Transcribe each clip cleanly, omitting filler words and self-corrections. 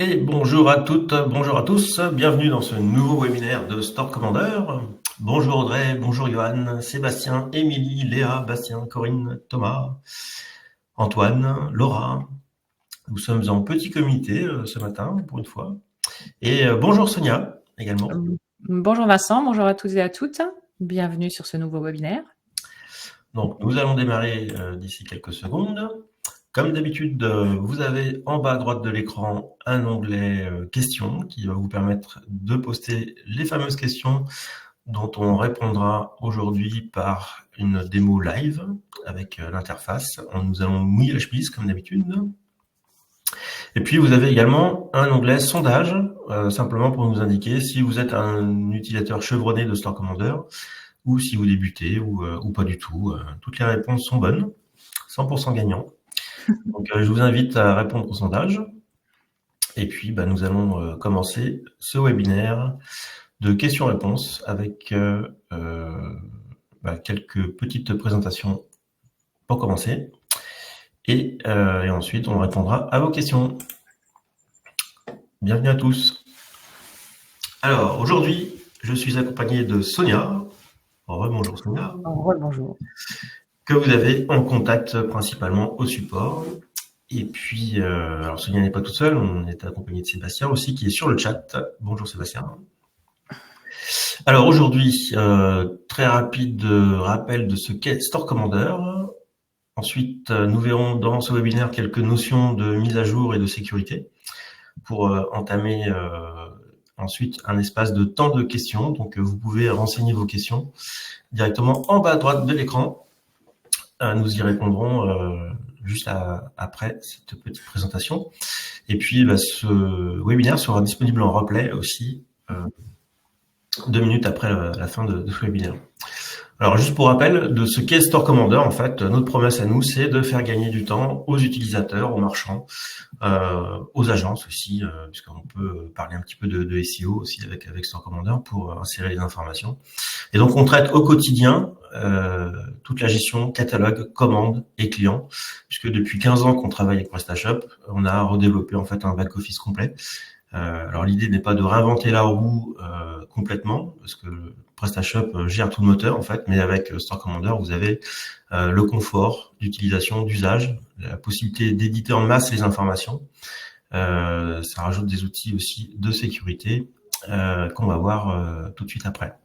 Et bonjour à toutes, bonjour à tous, bienvenue dans ce nouveau webinaire de Store Commander. Bonjour Audrey, bonjour Johan, Sébastien, Émilie, Léa, Bastien, Corinne, Thomas, Antoine, Laura. Nous sommes en petit comité ce matin pour une fois. Et bonjour Sonia également. Bonjour Vincent, bonjour à toutes et à toutes. Bienvenue sur ce nouveau webinaire. Donc nous allons démarrer d'ici quelques secondes. Comme d'habitude, vous avez en bas à droite de l'écran un onglet questions qui va vous permettre de poster les fameuses questions dont on répondra aujourd'hui par une démo live avec l'interface. Nous allons mouiller la chemise comme d'habitude. Et puis vous avez également un onglet sondage, simplement pour nous indiquer si vous êtes un utilisateur chevronné de Store Commander ou si vous débutez ou pas du tout. Toutes les réponses sont bonnes, 100% gagnant. Donc je vous invite à répondre au sondage. Et puis nous allons commencer ce webinaire de questions-réponses avec quelques petites présentations pour commencer. Et ensuite, on répondra à vos questions. Bienvenue à tous. Alors, aujourd'hui, je suis accompagné de Sonia. Bonjour Sonia. Bonjour. Que vous avez en contact principalement au support. Et puis, alors Sonia n'est pas toute seule, on est accompagné de Sébastien aussi qui est sur le chat. Bonjour Sébastien. Alors aujourd'hui, très rapide rappel de ce qu'est Store Commander. Ensuite, nous verrons dans ce webinaire quelques notions de mise à jour et de sécurité pour entamer ensuite un espace de temps de questions. Donc, vous pouvez renseigner vos questions directement en bas à droite de l'écran. Nous y répondrons juste après cette petite présentation. Et puis, ce webinaire sera disponible en replay aussi 2 minutes après la fin de ce webinaire. Alors, juste pour rappel de ce qu'est Store Commander, en fait, notre promesse à nous, c'est de faire gagner du temps aux utilisateurs, aux marchands, aux agences aussi, puisqu'on peut parler un petit peu de SEO aussi avec Store Commander pour insérer les informations. Et donc, on traite au quotidien toute la gestion catalogue, commande et client, puisque depuis 15 ans qu'on travaille avec PrestaShop, on a redéveloppé en fait un back-office complet. Alors l'idée n'est pas de réinventer la roue complètement, parce que PrestaShop gère tout le moteur en fait, mais avec Store Commander, vous avez le confort d'utilisation, d'usage, la possibilité d'éditer en masse les informations. Ça rajoute des outils aussi de sécurité qu'on va voir tout de suite après.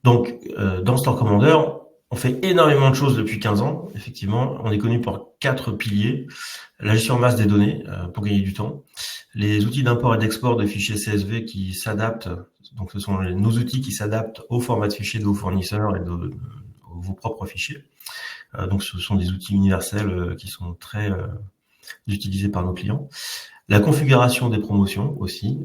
Donc dans Store Commander, on fait énormément de choses depuis 15 ans, effectivement. On est connu pour 4 piliers. La gestion en masse des données pour gagner du temps. Les outils d'import et d'export de fichiers CSV qui s'adaptent. Donc, ce sont nos outils qui s'adaptent au format de fichiers de vos fournisseurs et de vos propres fichiers. Donc, ce sont des outils universels qui sont très utilisés par nos clients. La configuration des promotions aussi.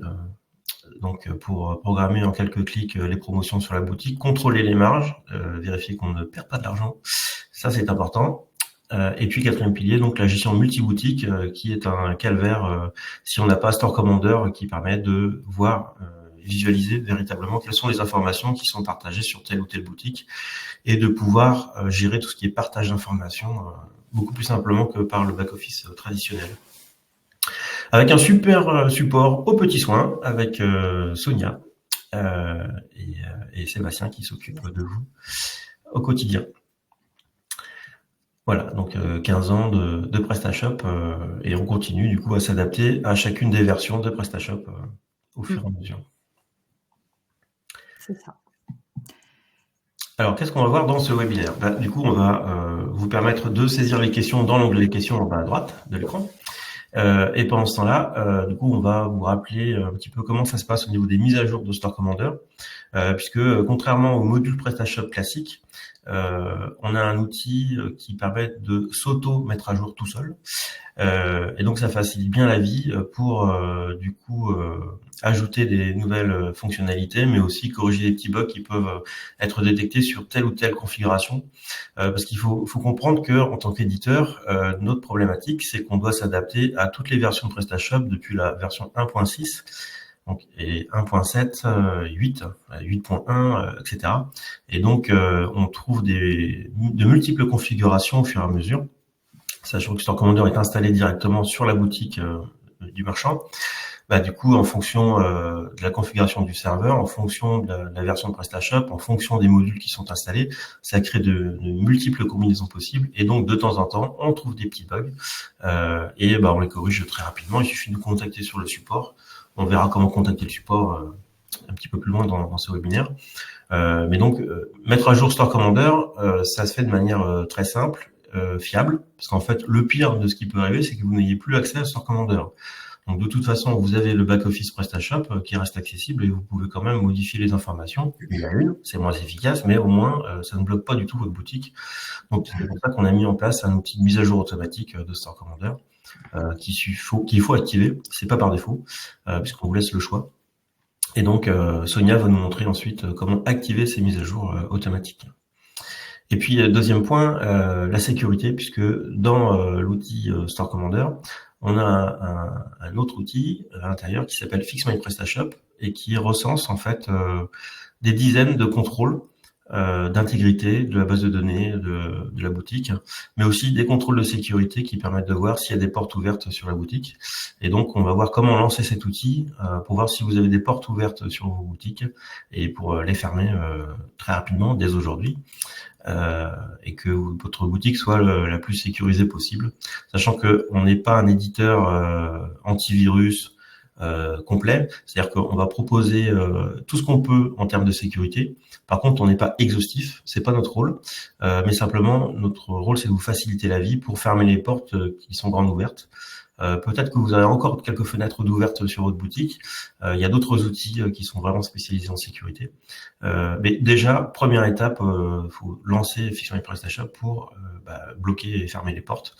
Donc, pour programmer en quelques clics les promotions sur la boutique, contrôler les marges, vérifier qu'on ne perd pas de l'argent. Ça, c'est important. Et puis, 4e pilier, donc la gestion multi-boutique, qui est un calvaire si on n'a pas Store Commander qui permet de voir, visualiser véritablement quelles sont les informations qui sont partagées sur telle ou telle boutique et de pouvoir gérer tout ce qui est partage d'informations beaucoup plus simplement que par le back-office traditionnel. Avec un super support aux petits soins avec Sonia et Sébastien qui s'occupent de vous au quotidien. Voilà, donc 15 ans de PrestaShop et on continue du coup à s'adapter à chacune des versions de PrestaShop au fur et à mesure. C'est ça. Alors, qu'est-ce qu'on va voir dans ce webinaire ? Du coup, on va vous permettre de saisir les questions dans l'onglet questions en bas à droite de l'écran. Et pendant ce temps-là, du coup, on va vous rappeler un petit peu comment ça se passe au niveau des mises à jour de Store Commander, puisque contrairement au module PrestaShop classique, on a un outil qui permet de s'auto-mettre à jour tout seul. Et donc, ça facilite bien la vie pour, du coup, ajouter des nouvelles fonctionnalités, mais aussi corriger des petits bugs qui peuvent être détectés sur telle ou telle configuration. Parce qu'il faut comprendre que en tant qu'éditeur, notre problématique, c'est qu'on doit s'adapter à toutes les versions de PrestaShop depuis la version 1.6 donc, et 1.7, 8, 8.1, etc. Et donc, on trouve de multiples configurations au fur et à mesure, sachant que Store Commander est installé directement sur la boutique du marchand. Du coup, en fonction de la configuration du serveur, en fonction de la version de PrestaShop, en fonction des modules qui sont installés, ça crée de multiples combinaisons possibles. Et donc, de temps en temps, on trouve des petits bugs et on les corrige très rapidement. Il suffit de nous contacter sur le support. On verra comment contacter le support un petit peu plus loin dans ce webinaire. Mais donc, mettre à jour Store Commander, ça se fait de manière très simple, fiable, parce qu'en fait, le pire de ce qui peut arriver, c'est que vous n'ayez plus accès à Store Commander. Donc, de toute façon, vous avez le back-office PrestaShop qui reste accessible et vous pouvez quand même modifier les informations une à une. C'est moins efficace, mais au moins, ça ne bloque pas du tout votre boutique. Donc, c'est pour ça qu'on a mis en place un outil de mise à jour automatique de Store Commander qu'il faut activer. C'est pas par défaut, puisqu'on vous laisse le choix. Et donc, Sonia va nous montrer ensuite comment activer ces mises à jour automatiques. Et puis, deuxième point, la sécurité, puisque dans l'outil Store Commander, on a un autre outil à l'intérieur qui s'appelle Fix My PrestaShop et qui recense en fait des dizaines de contrôles d'intégrité de la base de données de la boutique, mais aussi des contrôles de sécurité qui permettent de voir s'il y a des portes ouvertes sur la boutique. Et donc, on va voir comment lancer cet outil pour voir si vous avez des portes ouvertes sur vos boutiques et pour les fermer très rapidement dès aujourd'hui. Et que votre boutique soit la plus sécurisée possible, sachant que on n'est pas un éditeur antivirus complet, c'est-à-dire qu'on va proposer tout ce qu'on peut en termes de sécurité. Par contre, on n'est pas exhaustif, c'est pas notre rôle, mais simplement notre rôle, c'est de vous faciliter la vie pour fermer les portes qui sont grandes ouvertes. Peut-être que vous avez encore quelques fenêtres d'ouvertes sur votre boutique. Il y a d'autres outils qui sont vraiment spécialisés en sécurité. Mais déjà, première étape, faut lancer Fix My PrestaShop pour bloquer et fermer les portes.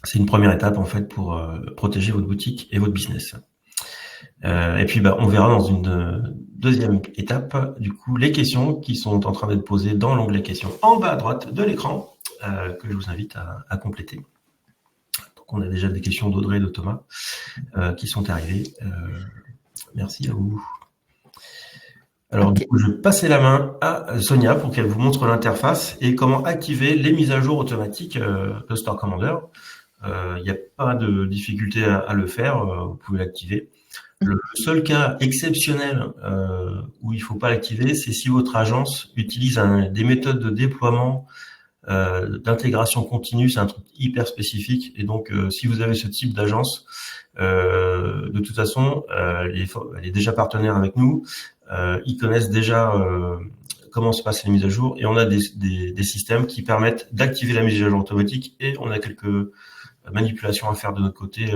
C'est une première étape en fait pour protéger votre boutique et votre business. Et puis on verra dans une deuxième étape du coup les questions qui sont en train d'être posées dans l'onglet questions en bas à droite de l'écran que je vous invite à compléter. Donc on a déjà des questions d'Audrey et de Thomas qui sont arrivées. Merci à vous. Alors du coup, je vais passer la main à Sonia pour qu'elle vous montre l'interface et comment activer les mises à jour automatiques de Store Commander. Il n'y a pas de difficulté à le faire, vous pouvez l'activer. Le seul cas exceptionnel où il ne faut pas l'activer, c'est si votre agence utilise des méthodes de déploiement d'intégration continue, c'est un truc hyper spécifique. Et donc, si vous avez ce type d'agence, de toute façon, elle est déjà partenaire avec nous. Ils connaissent déjà comment se passent les mises à jour et on a des systèmes qui permettent d'activer la mise à jour automatique et on a quelques manipulations à faire de notre côté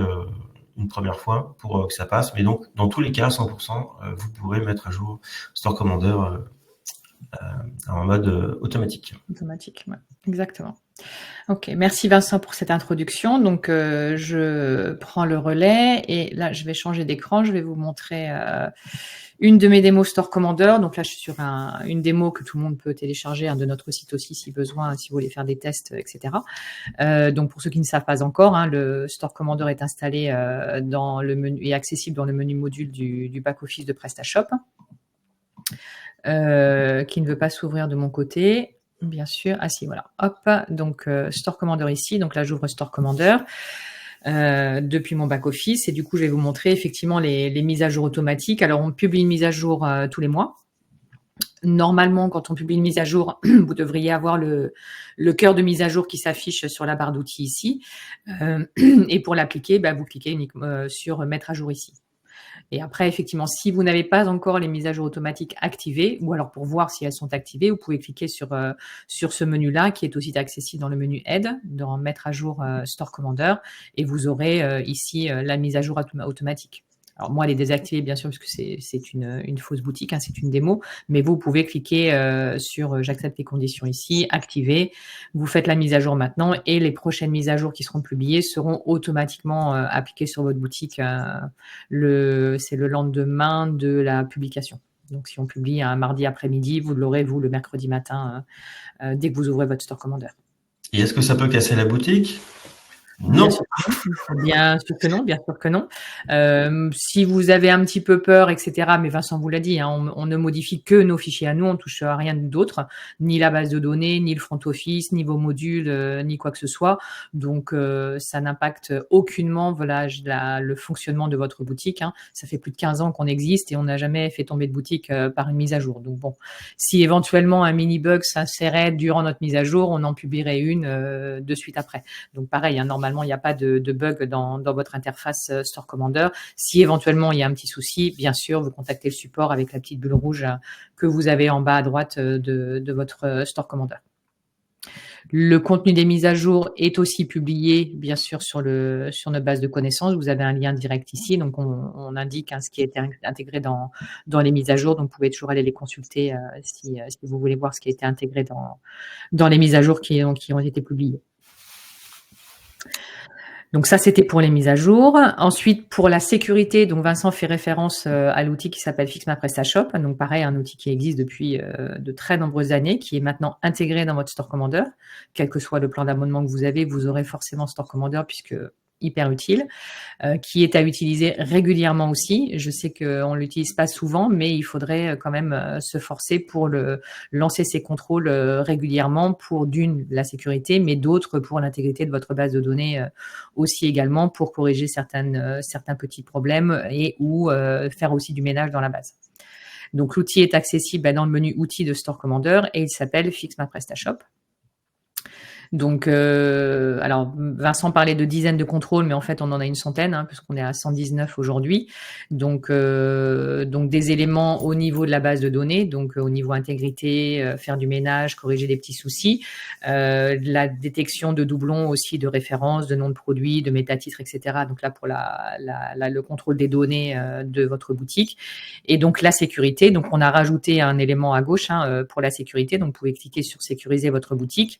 une première fois pour que ça passe. Mais donc, dans tous les cas, 100%, vous pourrez mettre à jour Store Commander en mode automatique. Automatique, ouais, exactement. Ok, merci Vincent pour cette introduction. Donc, je prends le relais et là, je vais changer d'écran. Je vais vous montrer une de mes démos Store Commander. Donc là, je suis sur une démo que tout le monde peut télécharger de notre site aussi si besoin, si vous voulez faire des tests, etc. Donc pour ceux qui ne savent pas encore, le Store Commander est installé dans le menu et accessible dans le menu module du back-office de PrestaShop, qui ne veut pas s'ouvrir de mon côté. Bien sûr. Ah si, voilà. Hop. Donc Store Commander ici. Donc là, j'ouvre Store Commander. Depuis mon back-office et du coup je vais vous montrer effectivement les mises à jour automatiques. Alors on publie une mise à jour tous les mois. Normalement, quand on publie une mise à jour, vous devriez avoir le cœur de mise à jour qui s'affiche sur la barre d'outils ici. Et pour l'appliquer, vous cliquez uniquement sur mettre à jour ici. Et après, effectivement, si vous n'avez pas encore les mises à jour automatiques activées, ou alors pour voir si elles sont activées, vous pouvez cliquer sur ce menu-là, qui est aussi accessible dans le menu Aide, dans Mettre à jour Store Commander, et vous aurez ici la mise à jour automatique. Alors moi, elle est désactivée, bien sûr, parce que c'est une fausse boutique, c'est une démo, mais vous pouvez cliquer sur j'accepte les conditions ici, activer, vous faites la mise à jour maintenant et les prochaines mises à jour qui seront publiées seront automatiquement appliquées sur votre boutique. C'est le lendemain de la publication. Donc si on publie un mardi après-midi, vous l'aurez, vous, le mercredi matin, dès que vous ouvrez votre Store Commander. Et est-ce que ça peut casser la boutique ? Non. Bien sûr que non, bien sûr que non. Si vous avez un petit peu peur, etc., mais Vincent vous l'a dit, hein, on ne modifie que nos fichiers à nous, on ne touche à rien d'autre, ni la base de données, ni le front office, ni vos modules, ni quoi que ce soit. Donc, ça n'impacte aucunement voilà, le fonctionnement de votre boutique. Hein. Ça fait plus de 15 ans qu'on existe et on n'a jamais fait tomber de boutique par une mise à jour. Donc bon, si éventuellement un mini bug s'insérait durant notre mise à jour, on en publierait une de suite après. Donc pareil, hein, normalement, il n'y a pas de bug dans votre interface Store Commander. Si éventuellement il y a un petit souci, bien sûr, vous contactez le support avec la petite bulle rouge que vous avez en bas à droite de votre Store Commander. Le contenu des mises à jour est aussi publié, bien sûr, sur notre base de connaissances. Vous avez un lien direct ici, donc on indique ce qui a été intégré dans les mises à jour. Donc, vous pouvez toujours aller les consulter si vous voulez voir ce qui a été intégré dans les mises à jour qui ont été publiées. Donc ça, c'était pour les mises à jour. Ensuite, pour la sécurité, donc Vincent fait référence à l'outil qui s'appelle Fix My PrestaShop. Donc pareil, un outil qui existe depuis de très nombreuses années, qui est maintenant intégré dans votre Store Commander. Quel que soit le plan d'abonnement que vous avez, vous aurez forcément Store Commander puisque hyper utile, qui est à utiliser régulièrement aussi. Je sais qu'on ne l'utilise pas souvent, mais il faudrait quand même se forcer pour lancer ces contrôles régulièrement pour la sécurité, mais d'autres pour l'intégrité de votre base de données aussi également pour corriger certains petits problèmes et ou faire aussi du ménage dans la base. Donc, l'outil est accessible dans le menu outils de Store Commander et il s'appelle Fix My PrestaShop. Donc, alors Vincent parlait de dizaines de contrôles, mais en fait, on en a une centaine, puisqu'on est à 119 aujourd'hui. Donc, des éléments au niveau de la base de données, donc au niveau intégrité, faire du ménage, corriger des petits soucis, la détection de doublons aussi, de références, de noms de produits, de métatitres, etc. Donc là, pour le contrôle des données de votre boutique. Et donc, la sécurité. Donc, on a rajouté un élément à gauche pour la sécurité. Donc, vous pouvez cliquer sur sécuriser votre boutique.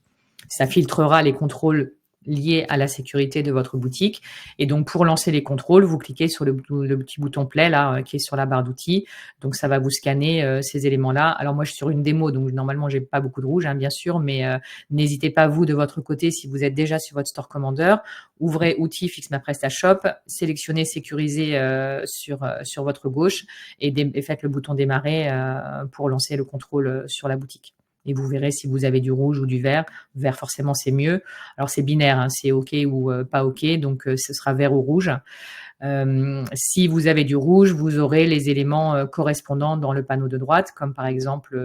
Ça filtrera les contrôles liés à la sécurité de votre boutique. Et donc, pour lancer les contrôles, vous cliquez sur le petit bouton play là, qui est sur la barre d'outils. Donc, ça va vous scanner ces éléments-là. Alors, moi, je suis sur une démo, donc normalement, j'ai pas beaucoup de rouge, bien sûr, mais n'hésitez pas, vous, de votre côté, si vous êtes déjà sur votre Store Commander, ouvrez outils Fix My PrestaShop, sélectionnez sécuriser sur votre gauche et faites le bouton démarrer pour lancer le contrôle sur la boutique. Et vous verrez si vous avez du rouge ou du vert. Vert, forcément, c'est mieux. Alors, c'est binaire, c'est OK ou pas OK. Donc, ce sera vert ou rouge. Si vous avez du rouge, vous aurez les éléments correspondants dans le panneau de droite, comme par exemple,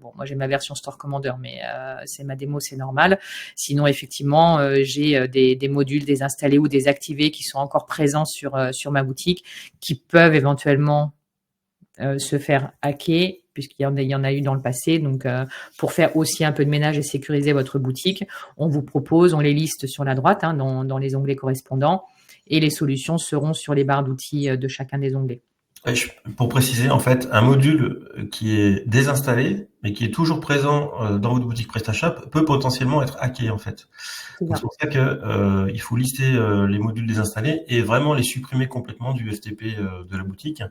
moi j'ai ma version Store Commander, mais c'est ma démo, c'est normal. Sinon, effectivement, j'ai des modules désinstallés ou désactivés qui sont encore présents sur ma boutique, qui peuvent éventuellement se faire hacker, puisqu'il y en a eu dans le passé. Donc, pour faire aussi un peu de ménage et sécuriser votre boutique, on les liste sur la droite, dans les onglets correspondants, et les solutions seront sur les barres d'outils de chacun des onglets. Pour préciser, en fait, un module qui est désinstallé, mais qui est toujours présent dans votre boutique PrestaShop, peut potentiellement être hacké, en fait. C'est pour ça que il faut lister les modules désinstallés et vraiment les supprimer complètement du FTP de la boutique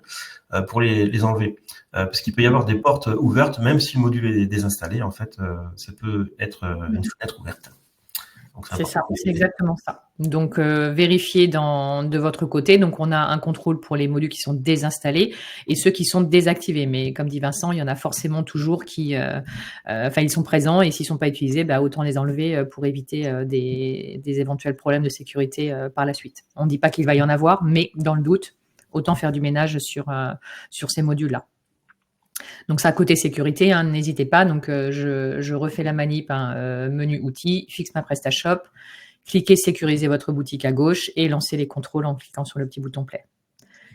pour les enlever. Parce qu'il peut y avoir des portes ouvertes, même si le module est désinstallé, en fait, ça peut être une fenêtre ouverte. C'est ça, c'est exactement ça. Donc, vérifiez de votre côté. Donc, on a un contrôle pour les modules qui sont désinstallés et ceux qui sont désactivés. Mais comme dit Vincent, il y en a forcément toujours qui, ils sont présents et s'ils sont pas utilisés, autant les enlever pour éviter des éventuels problèmes de sécurité par la suite. On ne dit pas qu'il va y en avoir, mais dans le doute, autant faire du ménage sur ces modules-là. Donc, ça, côté sécurité, n'hésitez pas. Donc, je refais la manip, menu outils, Fix My PrestaShop, cliquez sécuriser votre boutique à gauche et lancez les contrôles en cliquant sur le petit bouton play.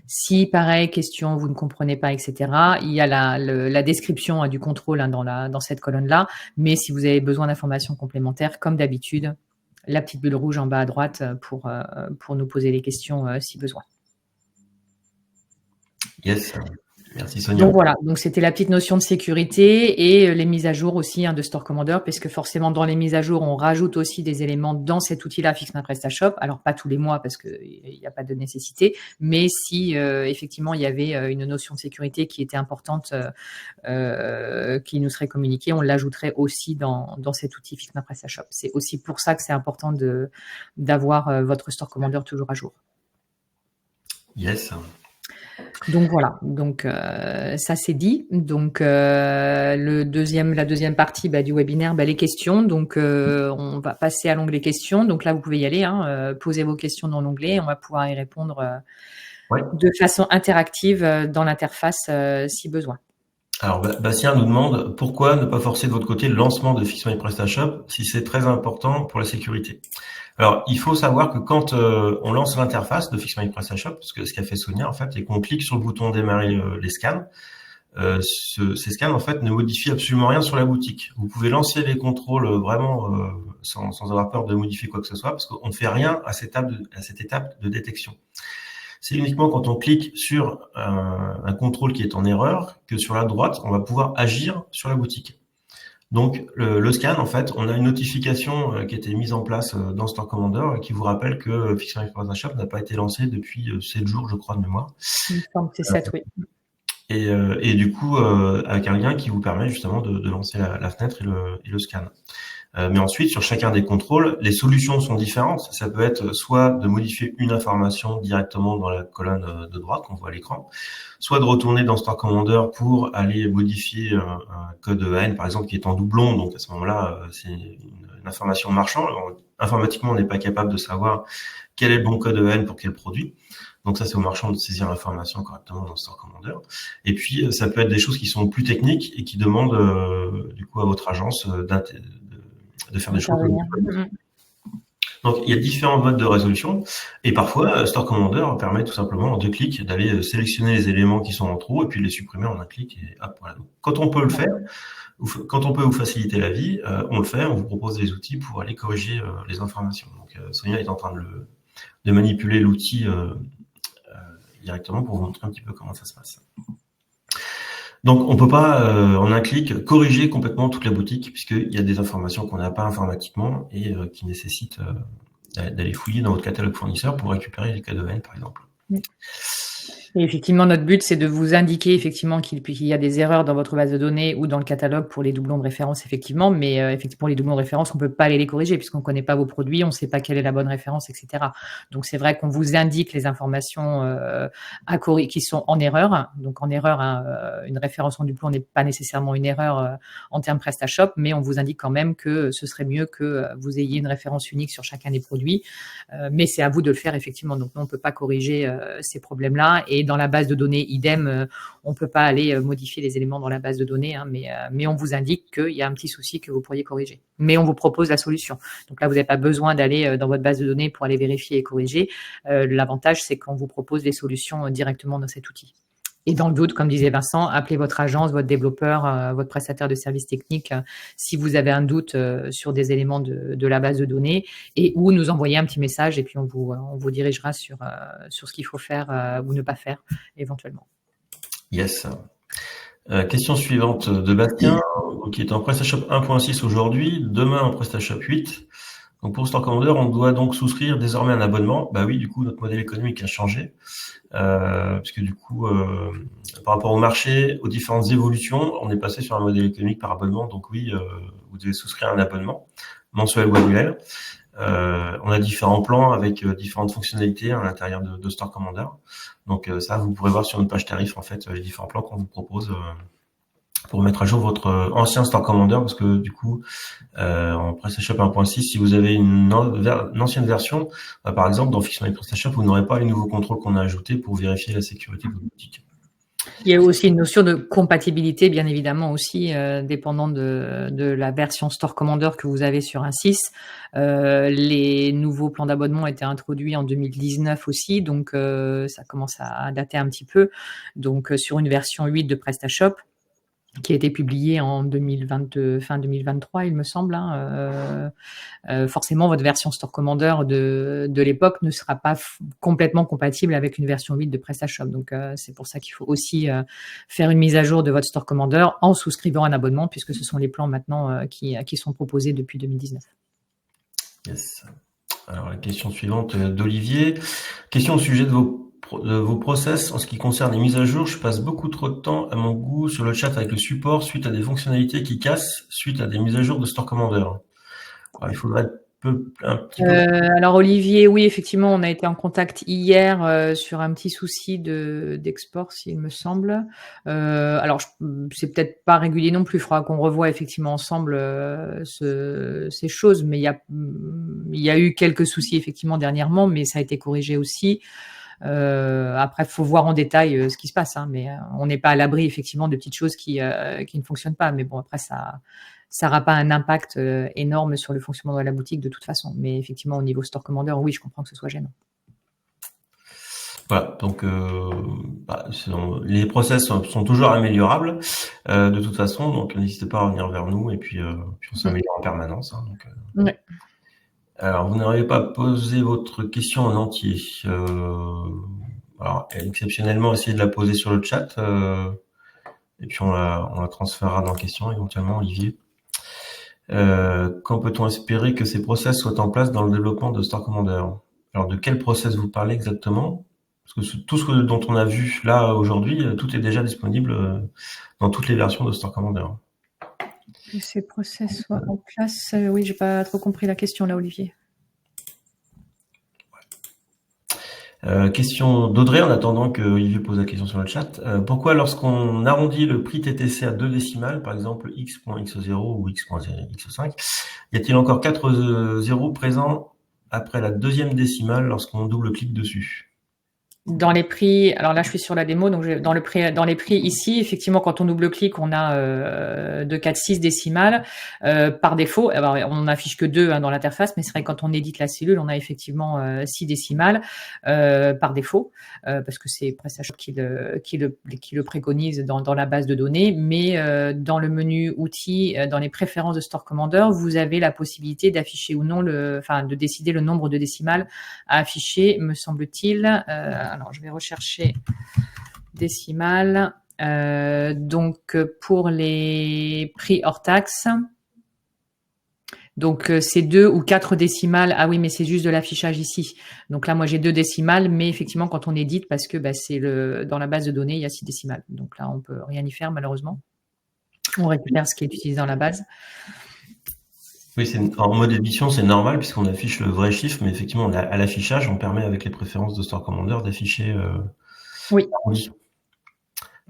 Si, pareil, question, vous ne comprenez pas, etc., il y a la description du contrôle dans cette colonne-là. Mais si vous avez besoin d'informations complémentaires, comme d'habitude, la petite bulle rouge en bas à droite pour nous poser les questions si besoin. Yes. Merci Sonia. Donc voilà, donc c'était la petite notion de sécurité et les mises à jour aussi de Store Commander, puisque forcément dans les mises à jour, on rajoute aussi des éléments dans cet outil-là, Fixma PrestaShop. Alors pas tous les mois parce qu'il n'y a pas de nécessité, mais si effectivement il y avait une notion de sécurité qui était importante, qui nous serait communiquée, on l'ajouterait aussi dans cet outil Fixma PrestaShop. C'est aussi pour ça que c'est important d'avoir votre Store Commander toujours à jour. Yes. Donc voilà, donc ça c'est dit. Donc la deuxième partie du webinaire, les questions. Donc on va passer à l'onglet questions. Donc là vous pouvez y aller, posez vos questions dans l'onglet, on va pouvoir y répondre de façon interactive dans l'interface si besoin. Alors Bastien nous demande pourquoi ne pas forcer de votre côté le lancement de Fixma PrestaShop si c'est très important pour la sécurité. Alors, il faut savoir que quand on lance l'interface de Fixma PrestaShop, parce que ce qu'a fait Sonia, en fait, c'est qu'on clique sur le bouton démarrer les scans. Ces scans, en fait, ne modifient absolument rien sur la boutique. Vous pouvez lancer les contrôles vraiment sans avoir peur de modifier quoi que ce soit, parce qu'on ne fait rien à cette étape de détection. C'est uniquement quand on clique sur un contrôle qui est en erreur que sur la droite, on va pouvoir agir sur la boutique. Donc, le scan, en fait, on a une notification qui a été mise en place dans Store Commander qui vous rappelle que Fixma PrestaShop n'a pas été lancé depuis 7 jours, je crois, de mémoire. Il me semble que c'est 7, oui. Et du coup, avec un lien qui vous permet justement de lancer la fenêtre et le scan. Mais ensuite, sur chacun des contrôles, les solutions sont différentes. Ça peut être soit de modifier une information directement dans la colonne de droite qu'on voit à l'écran, soit de retourner dans Store Commander pour aller modifier un code EAN, par exemple, qui est en doublon. Donc à ce moment-là, c'est une information marchand. Alors, informatiquement, on n'est pas capable de savoir quel est le bon code EAN pour quel produit. Donc ça, c'est au marchand de saisir l'information correctement dans Store Commander. Et puis, ça peut être des choses qui sont plus techniques et qui demandent du coup à votre agence de faire des choses. Donc, il y a différents modes de résolution et parfois, Store Commander permet tout simplement en 2 clics d'aller sélectionner les éléments qui sont en trop et puis les supprimer en 1 clic et hop, voilà. Donc, quand on peut le faire, quand on peut vous faciliter la vie, on le fait, on vous propose des outils pour aller corriger les informations. Donc, Sonia est en train de manipuler l'outil directement pour vous montrer un petit peu comment ça se passe. Donc, on peut pas, en 1 clic, corriger complètement toute la boutique, puisqu'il y a des informations qu'on n'a pas informatiquement et qui nécessitent d'aller fouiller dans votre catalogue fournisseur pour récupérer les codes EAN, par exemple. Et effectivement, notre but, c'est de vous indiquer effectivement qu'il y a des erreurs dans votre base de données ou dans le catalogue pour les doublons de référence, effectivement. Mais effectivement, les doublons de référence, on ne peut pas aller les corriger puisqu'on ne connaît pas vos produits, on ne sait pas quelle est la bonne référence, etc. Donc, c'est vrai qu'on vous indique les informations qui sont en erreur. Donc, en erreur, une référence en doublon n'est pas nécessairement une erreur en termes PrestaShop, mais on vous indique quand même que ce serait mieux que vous ayez une référence unique sur chacun des produits. Mais c'est à vous de le faire, effectivement. Donc, nous, on ne peut pas corriger ces problèmes-là. Et dans la base de données, idem, on ne peut pas aller modifier les éléments dans la base de données, mais on vous indique qu'il y a un petit souci que vous pourriez corriger. Mais on vous propose la solution. Donc là, vous n'avez pas besoin d'aller dans votre base de données pour aller vérifier et corriger. L'avantage, c'est qu'on vous propose les solutions directement dans cet outil. Et dans le doute, comme disait Vincent, appelez votre agence, votre développeur, votre prestataire de services techniques si vous avez un doute sur des éléments de la base de données ou nous envoyer un petit message et puis on vous dirigera sur ce qu'il faut faire ou ne pas faire éventuellement. Yes. Question suivante de Bastien, qui est en PrestaShop 1.6 aujourd'hui, demain en PrestaShop 8. Donc pour Store Commander, on doit donc souscrire désormais un abonnement. Bah oui, du coup, notre modèle économique a changé. Parce que du coup, par rapport au marché, aux différentes évolutions, on est passé sur un modèle économique par abonnement. Donc oui, vous devez souscrire un abonnement mensuel ou annuel. On a différents plans avec différentes fonctionnalités à l'intérieur de Store Commander. Donc ça, vous pourrez voir sur notre page tarif en fait les différents plans qu'on vous propose pour mettre à jour votre ancien Store Commander, parce que du coup, en PrestaShop 1.6, si vous avez une ancienne version, par exemple dans Fixma PrestaShop, vous n'aurez pas les nouveaux contrôles qu'on a ajoutés pour vérifier la sécurité de votre boutique. Il y a aussi une notion de compatibilité, bien évidemment aussi, dépendant de la version Store Commander que vous avez sur un 6. Les nouveaux plans d'abonnement ont été introduits en 2019 aussi, donc ça commence à dater un petit peu. Donc sur une version 8 de PrestaShop, qui a été publié en 2022, fin 2023, il me semble. forcément votre version Store Commander de l'époque ne sera pas complètement compatible avec une version 8 de PrestaShop. Donc c'est pour ça qu'il faut aussi faire une mise à jour de votre Store Commander en souscrivant un abonnement, puisque ce sont les plans maintenant qui sont proposés depuis 2019. Yes. Alors la question suivante d'Olivier. Question au sujet de vos process en ce qui concerne les mises à jour. Je passe beaucoup trop de temps à mon goût sur le chat avec le support suite à des fonctionnalités qui cassent suite à des mises à jour de Store Commander. Alors, il faudrait un petit peu... Alors Olivier, oui, effectivement, on a été en contact hier sur un petit souci d'export, s'il me semble. Alors, c'est peut-être pas régulier non plus. Il faudra qu'on revoie effectivement ensemble ces choses. Mais il y a eu quelques soucis effectivement dernièrement, mais ça a été corrigé aussi. Après, faut voir en détail ce qui se passe, hein, mais on n'est pas à l'abri effectivement de petites choses qui ne fonctionnent pas. Mais bon, après ça n'aura pas un impact énorme sur le fonctionnement de la boutique de toute façon. Mais effectivement, au niveau Store Commander, oui, je comprends que ce soit gênant. Voilà, donc les process sont toujours améliorables de toute façon, donc n'hésitez pas à revenir vers nous et puis on s'améliore en permanence. Hein, donc, ouais. Alors, vous n'arrivez pas à poser votre question en entier. Alors, exceptionnellement, essayez de la poser sur le chat et puis on la transférera dans la question éventuellement, Olivier. Quand peut-on espérer que ces process soient en place dans le développement de Store Commander? Alors, de quel process vous parlez exactement? Parce que tout ce dont on a vu là aujourd'hui, tout est déjà disponible dans toutes les versions de Store Commander. Que ces process soient en place, oui, j'ai pas trop compris la question là, Olivier. Question d'Audrey, en attendant que Olivier pose la question sur le chat. Pourquoi lorsqu'on arrondit le prix TTC à 2 décimales, par exemple x.x0 ou x.x5, y a-t-il encore 4 zéros présents après la deuxième décimale lorsqu'on double-clique dessus? Dans les prix, alors là je suis sur la démo, donc dans les prix ici, effectivement, quand on double-clique, on a 2, 4, 6 décimales par défaut. Alors, on n'affiche que 2 dans l'interface, mais c'est vrai que quand on édite la cellule, on a effectivement 6 décimales par défaut, parce que c'est PrestaShop qui le préconise dans la base de données. Mais dans le menu outils, dans les préférences de Store Commander, vous avez la possibilité d'afficher ou non de décider le nombre de décimales à afficher, me semble-t-il. Alors, je vais rechercher décimales. Donc, pour les prix hors taxe, donc c'est 2 ou 4 décimales. Ah oui, mais c'est juste de l'affichage ici. Donc là, moi, j'ai 2 décimales, mais effectivement, quand on édite, parce que c'est dans la base de données, il y a 6 décimales. Donc là, on peut rien y faire, malheureusement. On récupère ce qui est utilisé dans la base. Oui, en mode édition, c'est normal puisqu'on affiche le vrai chiffre, mais effectivement, à l'affichage, on permet avec les préférences de Store Commander d'afficher. Oui.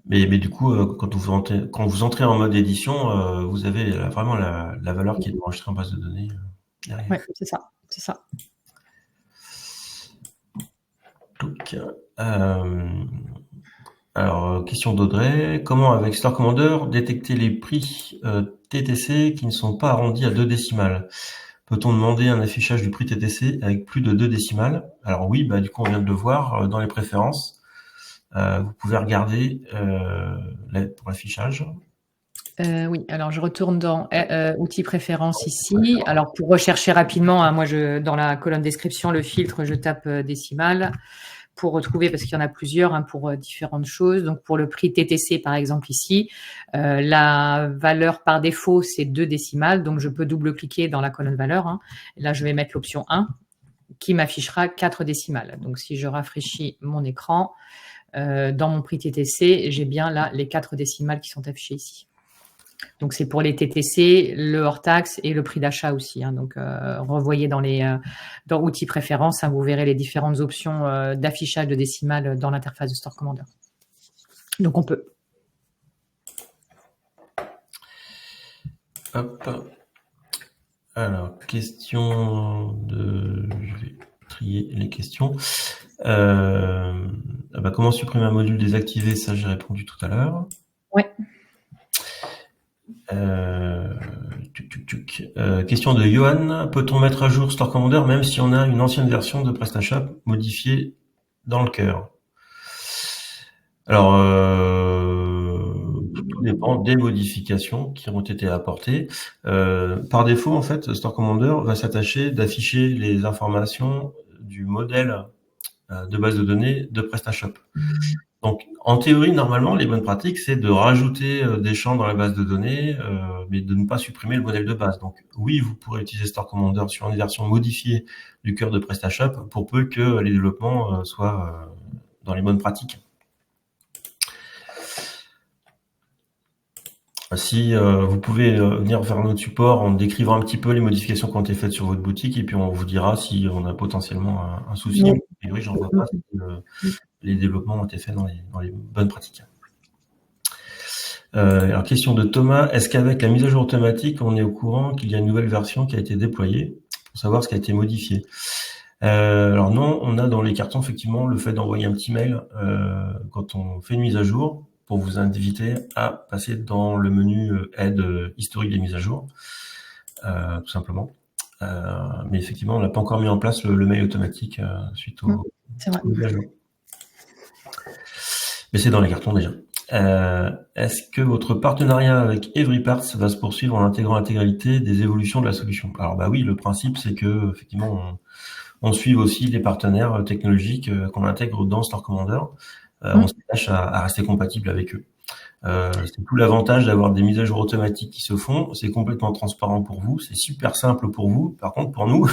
Mais du coup, quand vous entrez en mode édition, vous avez vraiment la valeur qui est enregistrée en base de données derrière. Oui, c'est ça. Donc, alors, question d'Audrey. Comment, avec Store Commander, détecter les prix TTC qui ne sont pas arrondis à 2 décimales? Peut-on demander un affichage du prix TTC avec plus de 2 décimales? Alors oui, du coup, on vient de le voir dans les préférences. Vous pouvez regarder pour l'affichage. Oui, alors je retourne dans outils préférences ici. Alors pour rechercher rapidement, moi dans la colonne description, le filtre, je tape décimales pour retrouver, parce qu'il y en a plusieurs pour différentes choses. Donc pour le prix TTC par exemple ici, la valeur par défaut c'est 2 décimales, donc je peux double-cliquer dans la colonne valeur. Là je vais mettre l'option 1 qui m'affichera 4 décimales. Donc si je rafraîchis mon écran, dans mon prix TTC, j'ai bien là les 4 décimales qui sont affichées ici. Donc, c'est pour les TTC, le hors-taxe et le prix d'achat aussi. Donc, revoyez dans outils préférences, vous verrez les différentes options d'affichage de décimales dans l'interface de Store Commander. Donc, on peut. Hop. Alors, question de... Je vais trier les questions. Comment supprimer un module désactivé? Ça, j'ai répondu tout à l'heure. Ouais. Question de Johan. Peut-on mettre à jour Store Commander même si on a une ancienne version de PrestaShop modifiée dans le cœur? Alors, dépend des modifications qui ont été apportées. Par défaut, en fait, Store Commander va s'attacher d'afficher les informations du modèle de base de données de PrestaShop. Donc, en théorie, normalement, les bonnes pratiques, c'est de rajouter des champs dans la base de données, mais de ne pas supprimer le modèle de base. Donc, oui, vous pourrez utiliser Store Commander sur une version modifiée du cœur de PrestaShop pour peu que les développements soient dans les bonnes pratiques. Si vous pouvez venir vers notre support en décrivant un petit peu les modifications qui ont été faites sur votre boutique, et puis on vous dira si on a potentiellement un souci. Oui. A priori, j'en vois pas si les développements ont été faits dans les bonnes pratiques. Alors, question de Thomas, est-ce qu'avec la mise à jour automatique, on est au courant qu'il y a une nouvelle version qui a été déployée pour savoir ce qui a été modifié? Alors non, on a dans les cartons effectivement le fait d'envoyer un petit mail quand on fait une mise à jour, pour vous inviter à passer dans le menu aide historique des mises à jour, tout simplement. Mais effectivement, on n'a pas encore mis en place le mail automatique suite aux mises à jour. Mais c'est dans les cartons déjà. Est-ce que votre partenariat avec Everyparts va se poursuivre en intégrant l'intégralité des évolutions de la solution? Alors bah oui, le principe c'est que effectivement on suive aussi les partenaires technologiques qu'on intègre dans Store Commander. On s'attache à rester compatible avec eux. C'est tout l'avantage d'avoir des mises à jour automatiques qui se font. C'est complètement transparent pour vous, c'est super simple pour vous. Par contre, pour nous,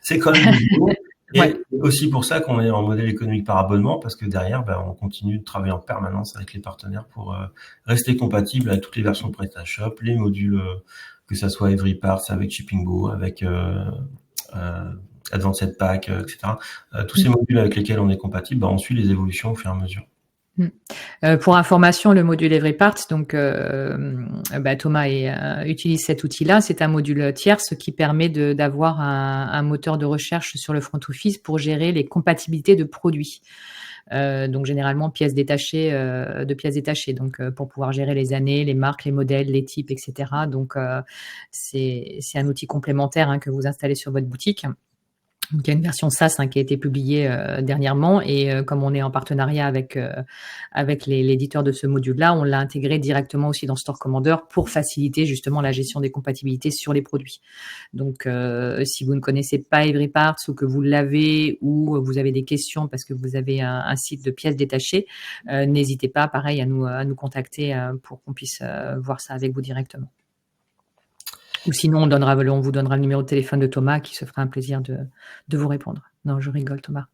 c'est quand même nouveau. Et aussi pour ça qu'on est en modèle économique par abonnement, parce que derrière, on continue de travailler en permanence avec les partenaires pour rester compatible avec toutes les versions de PrestaShop, les modules, que ça soit Everyparts, avec ShippingGo, avec Advanced Pack, etc. Tous ces modules avec lesquels on est compatible, on suit les évolutions au fur et à mesure. Pour information, le module Everyparts, donc Thomas utilise cet outil-là. C'est un module tierce qui permet d'avoir un moteur de recherche sur le front office pour gérer les compatibilités de produits. Donc généralement pièces détachées, donc pour pouvoir gérer les années, les marques, les modèles, les types, etc. Donc c'est un outil complémentaire que vous installez sur votre boutique. Donc, il y a une version SaaS qui a été publiée dernièrement, et comme on est en partenariat avec l'éditeur de ce module-là, on l'a intégré directement aussi dans Store Commander pour faciliter justement la gestion des compatibilités sur les produits. Donc, si vous ne connaissez pas Everyparts, ou que vous l'avez, ou vous avez des questions parce que vous avez un site de pièces détachées, n'hésitez pas, pareil, à nous contacter pour qu'on puisse voir ça avec vous directement. Ou sinon, on vous donnera le numéro de téléphone de Thomas, qui se fera un plaisir de vous répondre. Non, je rigole, Thomas.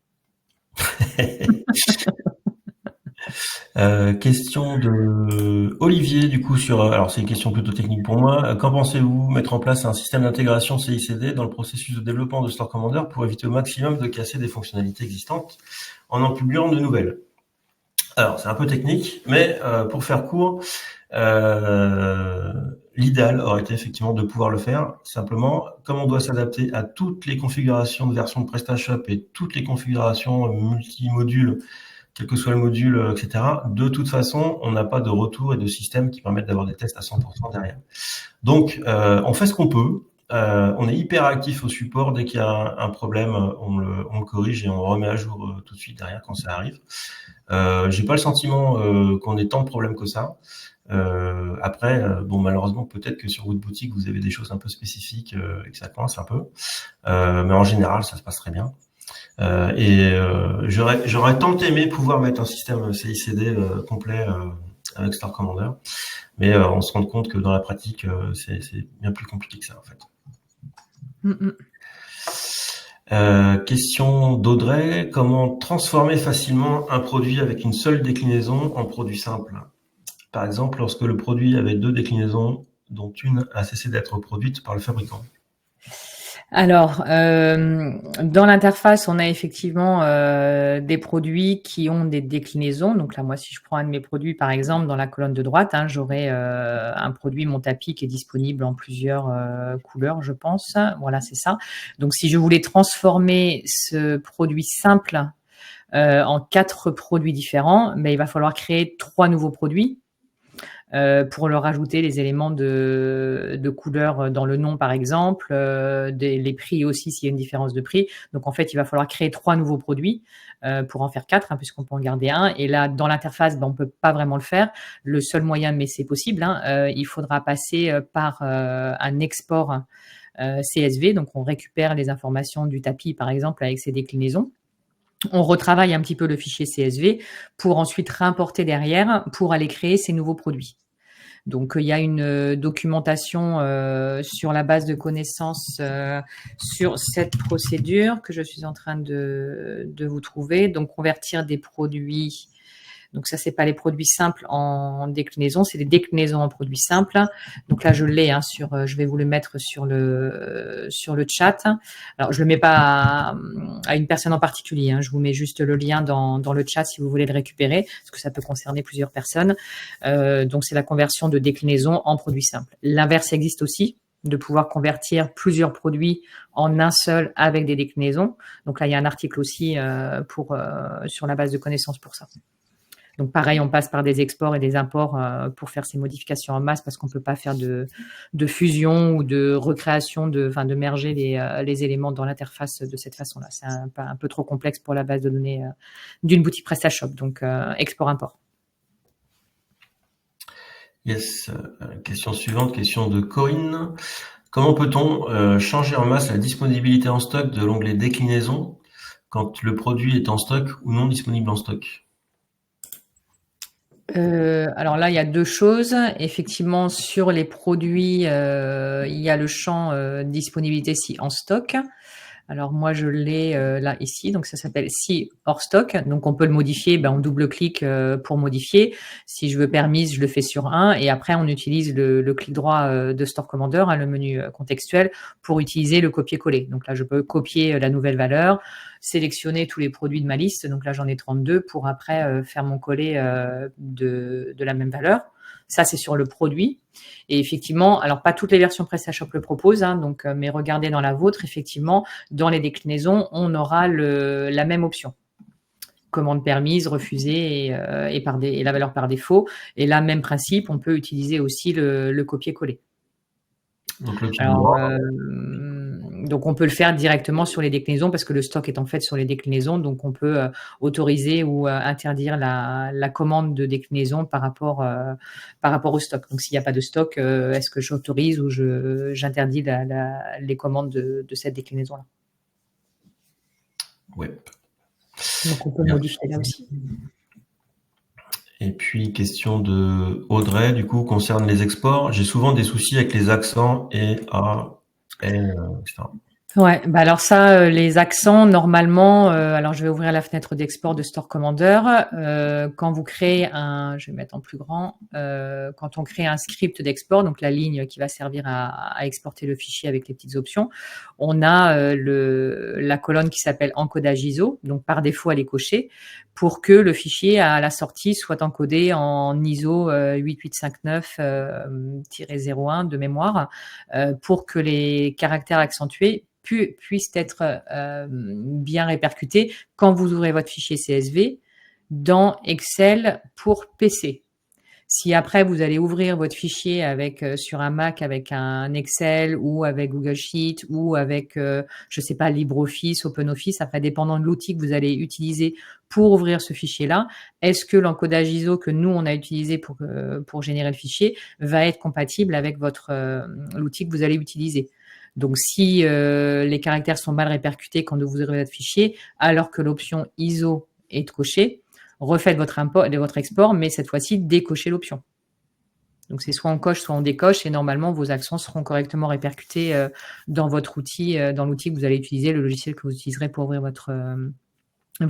Question de Olivier, du coup, alors c'est une question plutôt technique pour moi. Qu'en pensez-vous mettre en place un système d'intégration CICD dans le processus de développement de Store Commander pour éviter au maximum de casser des fonctionnalités existantes en publiant de nouvelles? Alors, c'est un peu technique, mais pour faire court, l'idéal aurait été effectivement de pouvoir le faire. Simplement, comme on doit s'adapter à toutes les configurations de version de PrestaShop et toutes les configurations multi-modules, quel que soit le module, etc., de toute façon, on n'a pas de retour et de système qui permettent d'avoir des tests à 100% derrière. Donc, on fait ce qu'on peut. On est hyper actif au support. Dès qu'il y a un problème, on le corrige et on remet à jour tout de suite derrière quand ça arrive. J'ai pas le sentiment qu'on ait tant de problèmes que ça. Après, malheureusement, peut-être que sur votre boutique, vous avez des choses un peu spécifiques et que ça coince un peu. Mais en général, ça se passe très bien. J'aurais tant aimé pouvoir mettre un système CICD complet avec Store Commander, mais on se rend compte que dans la pratique, c'est bien plus compliqué que ça, en fait. Question d'Audrey, comment transformer facilement un produit avec une seule déclinaison en produit simple? Par exemple, lorsque le produit avait 2 déclinaisons, dont une a cessé d'être produite par le fabricant. Alors, dans l'interface, on a effectivement des produits qui ont des déclinaisons. Donc là, moi, si je prends un de mes produits, par exemple, dans la colonne de droite, j'aurai un produit, mon tapis, qui est disponible en plusieurs couleurs, je pense. Voilà, c'est ça. Donc, si je voulais transformer ce produit simple en 4 produits différents, il va falloir créer 3 nouveaux produits. pour leur ajouter les éléments de couleur dans le nom, par exemple, les prix aussi, s'il y a une différence de prix. Donc, en fait, il va falloir créer 3 nouveaux produits pour en faire 4, puisqu'on peut en garder un. Et là, dans l'interface, on peut pas vraiment le faire. Le seul moyen, mais c'est possible, il faudra passer par un export CSV. Donc, on récupère les informations du tapis, par exemple, avec ses déclinaisons. On retravaille un petit peu le fichier CSV pour ensuite réimporter derrière pour aller créer ces nouveaux produits. Donc, il y a une documentation sur la base de connaissances sur cette procédure que je suis en train de vous trouver. Donc, convertir des produits. Donc, ça, c'est pas les produits simples en déclinaison, c'est les déclinaisons en produits simples. Donc là, je l'ai je vais vous le mettre sur le chat. Alors, je le mets pas à une personne en particulier. Je vous mets juste le lien dans le chat si vous voulez le récupérer, parce que ça peut concerner plusieurs personnes. Donc, c'est la conversion de déclinaison en produits simples. L'inverse existe aussi, de pouvoir convertir plusieurs produits en un seul avec des déclinaisons. Donc là, il y a un article aussi sur la base de connaissances pour ça. Donc pareil, on passe par des exports et des imports pour faire ces modifications en masse, parce qu'on peut pas faire de fusion ou de recréation, de merger les éléments dans l'interface de cette façon-là. C'est un peu trop complexe pour la base de données d'une boutique PrestaShop. Donc export-import. Yes. Question suivante, question de Corinne. Comment peut-on changer en masse la disponibilité en stock de l'onglet déclinaison quand le produit est en stock ou non disponible en stock? Alors là, il y a 2 choses. Effectivement, sur les produits, il y a le champ disponibilité si en stock. Alors moi, je l'ai là ici, donc ça s'appelle si hors stock. Donc on peut le modifier, on double-clique pour modifier. Si je veux permise, je le fais sur 1 et après on utilise le clic droit de Store Commander, le menu contextuel, pour utiliser le copier-coller. Donc là, je peux copier la nouvelle valeur, sélectionner tous les produits de ma liste. Donc là, j'en ai 32 pour après faire mon coller de la même valeur. Ça, c'est sur le produit. Et effectivement, alors pas toutes les versions PrestaShop le proposent, mais regardez dans la vôtre, effectivement, dans les déclinaisons, on aura la même option. Commande permise, refusée et la valeur par défaut. Et là, même principe, on peut utiliser aussi le copier-coller. Donc on peut le faire directement sur les déclinaisons parce que le stock est en fait sur les déclinaisons. Donc on peut autoriser ou interdire la commande de déclinaison par rapport au stock. Donc s'il n'y a pas de stock, est-ce que j'autorise ou j'interdis les commandes de cette déclinaison-là? Oui. Donc on peut modifier là aussi. Et puis, question de Audrey, du coup, concerne les exports. J'ai souvent des soucis avec les accents et etc. Ouais, alors ça, les accents, normalement, alors je vais ouvrir la fenêtre d'export de Store Commander. Quand vous créez je vais mettre en plus grand, quand on crée un script d'export, donc la ligne qui va servir à exporter le fichier avec les petites options, on a la colonne qui s'appelle encodage ISO, donc par défaut elle est cochée, pour que le fichier à la sortie soit encodé en ISO 8859-01 de mémoire, pour que les caractères accentués puissent être bien répercutés quand vous ouvrez votre fichier CSV dans Excel pour PC. Si après vous allez ouvrir votre fichier sur un Mac avec un Excel ou avec Google Sheet ou avec je sais pas, LibreOffice, OpenOffice, après dépendant de l'outil que vous allez utiliser pour ouvrir ce fichier-là, est-ce que l'encodage ISO que nous on a utilisé pour générer le fichier va être compatible avec l'outil que vous allez utiliser? Donc, si les caractères sont mal répercutés quand vous ouvrez votre fichier, alors que l'option ISO est cochée, refaites votre export, mais cette fois-ci, décochez l'option. Donc, c'est soit on coche, soit on décoche, et normalement, vos accents seront correctement répercutés dans votre outil, dans l'outil que vous allez utiliser, le logiciel que vous utiliserez pour ouvrir votre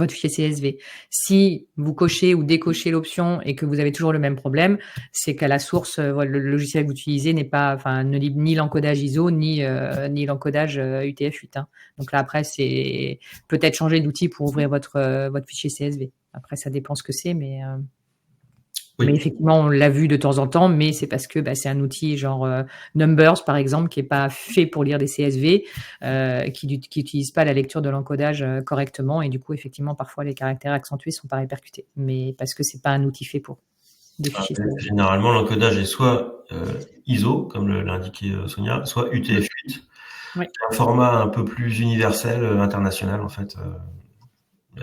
fichier CSV. Si vous cochez ou décochez l'option et que vous avez toujours le même problème, c'est qu'à la source, le logiciel que vous utilisez ne lit ni l'encodage ISO ni l'encodage UTF-8. Donc là, après, c'est peut-être changer d'outil pour ouvrir votre fichier CSV. Après, ça dépend ce que c'est, mais effectivement, on l'a vu de temps en temps, mais c'est parce que c'est un outil genre Numbers, par exemple, qui n'est pas fait pour lire des CSV, qui n'utilise pas la lecture de l'encodage correctement. Et du coup, effectivement, parfois, les caractères accentués ne sont pas répercutés, mais parce que ce n'est pas un outil fait pour. de fichiers. Généralement, l'encodage est soit ISO, comme l'a indiqué Sonia, soit UTF-8. Oui. Un format un peu plus universel, international en fait.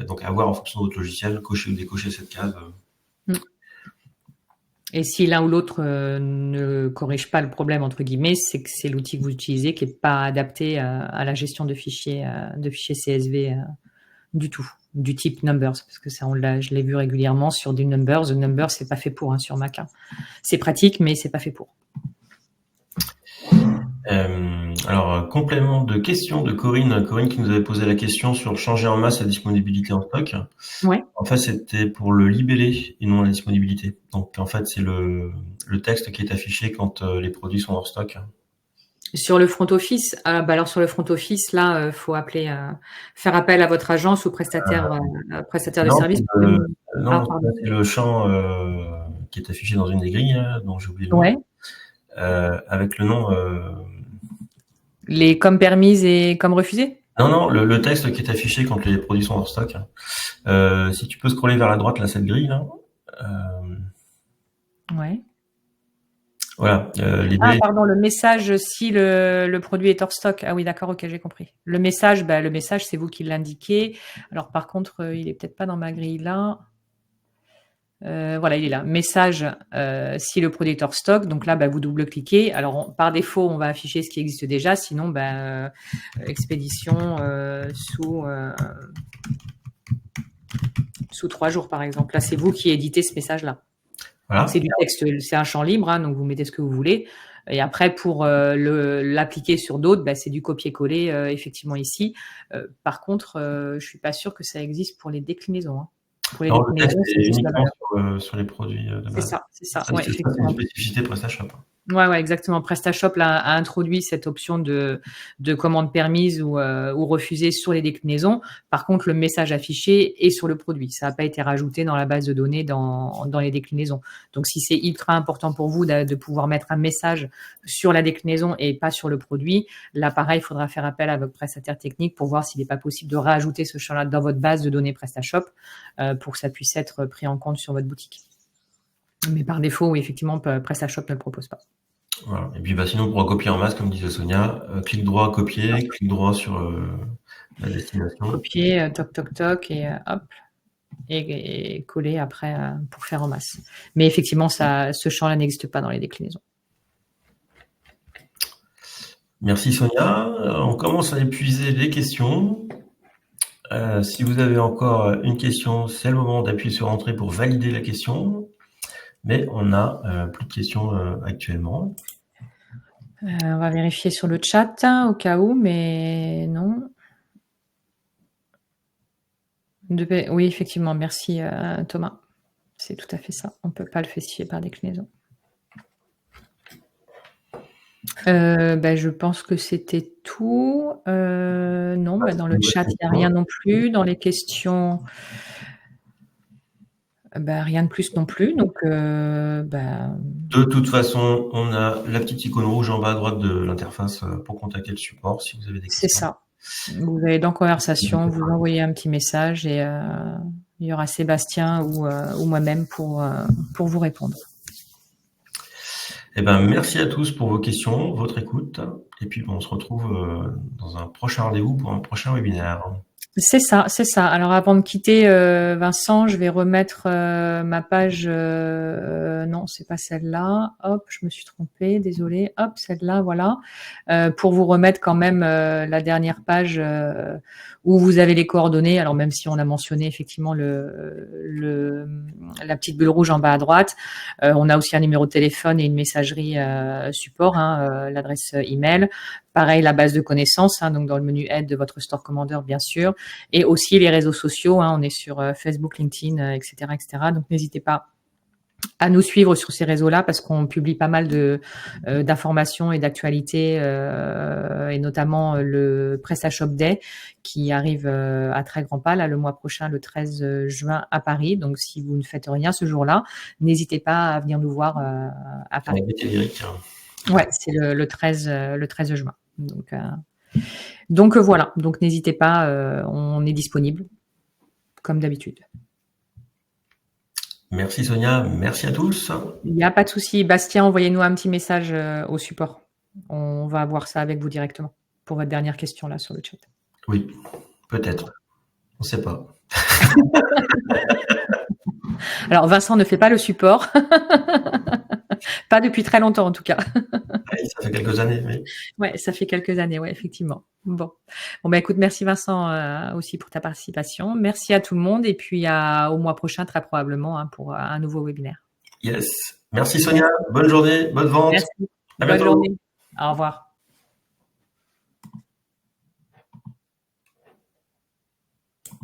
Donc à voir en fonction de votre logiciel, cocher ou décocher cette case. Et si l'un ou l'autre ne corrige pas le problème, entre guillemets, c'est que c'est l'outil que vous utilisez qui n'est pas adapté à la gestion de fichiers CSV du tout, du type Numbers, parce que ça, je l'ai vu régulièrement sur du Numbers. Le Numbers, c'est pas fait pour sur Mac. C'est pratique, mais c'est pas fait pour. Alors, complément de question de Corinne. Corinne qui nous avait posé la question sur changer en masse la disponibilité en stock. Ouais. En fait, c'était pour le libellé et non la disponibilité. Donc, en fait, c'est le texte qui est affiché quand les produits sont hors stock. Sur le front office, alors sur le front office, là, faut faire appel à votre agence ou prestataire de service. Non, c'est le champ qui est affiché dans une des grilles, dont j'ai oublié le nom. Ouais. Avec le nom. Les comme permises et comme refusées. Non, le texte qui est affiché quand les produits sont hors stock. Si tu peux scroller vers la droite, là, cette grille, là. Ouais. Voilà. Pardon, le message si le produit est hors stock. Ah oui, d'accord, ok, j'ai compris. Le message, c'est vous qui l'indiquez. Alors par contre, il est peut-être pas dans ma grille là. Voilà, il est là. Message si le produit est hors stock. Donc là, vous double-cliquez. Alors par défaut, on va afficher ce qui existe déjà. Sinon, expédition sous 3 jours, par exemple. Là, c'est vous qui éditez ce message-là. Voilà. C'est du texte, c'est un champ libre, donc vous mettez ce que vous voulez. Et après, pour l'appliquer sur d'autres, c'est du copier-coller, effectivement, ici. Par contre, je suis pas sûre que ça existe pour les déclinaisons. Pour les déclinaisons, c'est uniquement sur les produits de base. C'est ça. Ouais, effectivement. C'est une spécificité PrestaShop. Ouais, exactement. PrestaShop a introduit cette option de commande permise ou refusée sur les déclinaisons. Par contre, le message affiché est sur le produit. Ça n'a pas été rajouté dans la base de données dans les déclinaisons. Donc, si c'est ultra important pour vous de pouvoir mettre un message sur la déclinaison et pas sur le produit, là, pareil, il faudra faire appel à votre prestataire technique pour voir s'il n'est pas possible de rajouter ce champ-là dans votre base de données PrestaShop pour que ça puisse être pris en compte sur votre boutique. Mais par défaut, oui, effectivement, PrestaShop ne le propose pas. Voilà. Et puis sinon, pour copier en masse, comme disait Sonia, clic droit, copier, clic droit sur la destination. Copier, toc, et hop, et coller après pour faire en masse. Mais effectivement, ce champ-là n'existe pas dans les déclinaisons. Merci Sonia. On commence à épuiser les questions. Si vous avez encore une question, c'est le moment d'appuyer sur Entrée pour valider la question. Mais on n'a plus de questions actuellement. On va vérifier sur le chat au cas où, mais non. Oui, effectivement, merci Thomas. C'est tout à fait ça. On ne peut pas le spécifier par déclinaison. Je pense que c'était tout. Non, dans le chat, il n'y a rien non plus. Dans les questions, rien de plus non plus. Donc, De toute façon, on a la petite icône rouge en bas à droite de l'interface pour contacter le support si vous avez des questions. C'est ça. Vous allez dans Conversation, vous envoyez un petit message et il y aura Sébastien ou moi-même pour vous répondre. Merci à tous pour vos questions, votre écoute. Et puis, on se retrouve dans un prochain rendez-vous pour un prochain webinaire. C'est ça. Alors, avant de quitter, Vincent, je vais remettre ma page. Non, c'est pas celle-là. Hop, je me suis trompée. Désolée. Hop, celle-là, voilà. Pour vous remettre quand même la dernière page où vous avez les coordonnées. Alors, même si on a mentionné effectivement la petite bulle rouge en bas à droite, on a aussi un numéro de téléphone et une messagerie support, l'adresse email. Pareil, la base de connaissances, donc dans le menu aide de votre store Commander, bien sûr, et aussi les réseaux sociaux. On est sur Facebook, LinkedIn, etc., etc. Donc, n'hésitez pas à nous suivre sur ces réseaux-là parce qu'on publie pas mal d'informations et d'actualités, et notamment le PrestaShop Day qui arrive à très grands pas là le mois prochain, le 13 juin à Paris. Donc, si vous ne faites rien ce jour-là, n'hésitez pas à venir nous voir à Paris. Ouais, c'est le 13 juin. Donc voilà. Donc n'hésitez pas, on est disponible comme d'habitude. Merci Sonia, merci à tous. Il n'y a pas de souci. Bastien, envoyez-nous un petit message au support. On va voir ça avec vous directement pour votre dernière question là sur le chat. Oui, peut-être. On ne sait pas. Alors, Vincent ne fait pas le support. Pas depuis très longtemps, en tout cas. Oui, ça fait quelques années. Oui. Ouais, ça fait quelques années, ouais, effectivement. Bon, écoute, merci Vincent aussi pour ta participation. Merci à tout le monde et puis au mois prochain, très probablement, pour un nouveau webinaire. Yes. Merci Sonia. Bonne journée, bonne vente. Merci. À Bonne bientôt. journée. Au revoir.